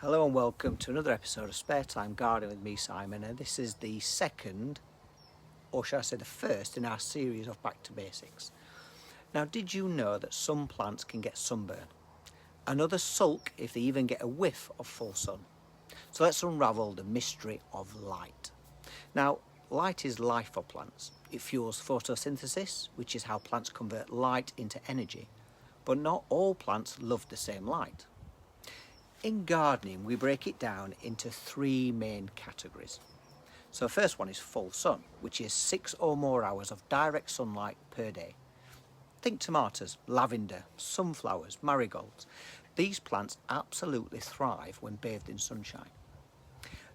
Hello and welcome to another episode of Spare Time Gardening with me, Simon, and this is the second, or shall I say the first, in our series of Back to Basics. Now, did you know that some plants can get sunburn, and others sulk if they even get a whiff of full sun? So let's unravel the mystery of light. Now, light is life for plants. It fuels photosynthesis, which is how plants convert light into energy, but not all plants love the same light. In gardening, we break it down into three main categories. So the first one is full sun, which is 6 or more hours of direct sunlight per day. Think tomatoes, lavender, sunflowers, marigolds. These plants absolutely thrive when bathed in sunshine.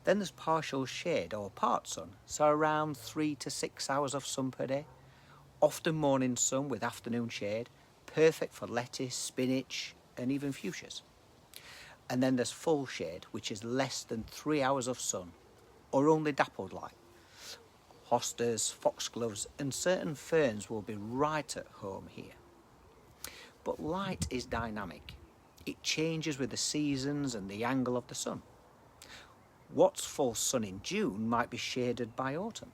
Then there's partial shade or part sun, so around 3 to 6 hours of sun per day. Often morning sun with afternoon shade, perfect for lettuce, spinach and even fuchsias. And then there's full shade, which is less than 3 hours of sun, or only dappled light. Hostas, foxgloves and certain ferns will be right at home here. But light is dynamic. It changes with the seasons and the angle of the sun. What's full sun in June might be shaded by autumn.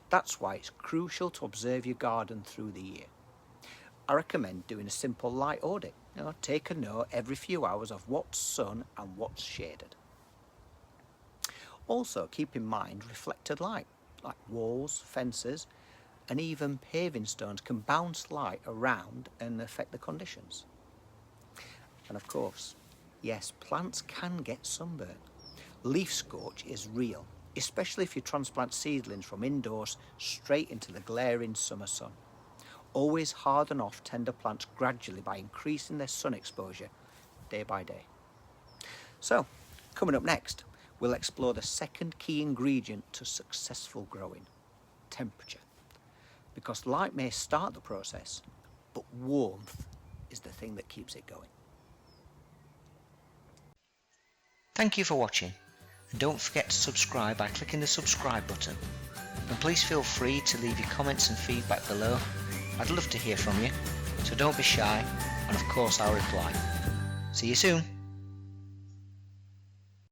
That's why it's crucial to observe your garden through the year. I recommend doing a simple light audit. Take a note every few hours of what's sun and what's shaded. Also keep in mind reflected light, like walls, fences, and even paving stones can bounce light around and affect the conditions. And of course, yes, plants can get sunburn. Leaf scorch is real, especially if you transplant seedlings from indoors straight into the glaring summer sun. Always harden off tender plants gradually by increasing their sun exposure day by day. So, coming up next, we'll explore the second key ingredient to successful growing: temperature. Because light may start the process, but warmth is the thing that keeps it going. Thank you for watching, and don't forget to subscribe by clicking the subscribe button. And please feel free to leave your comments and feedback below. I'd love to hear from you, so don't be shy, and of course I'll reply. See you soon.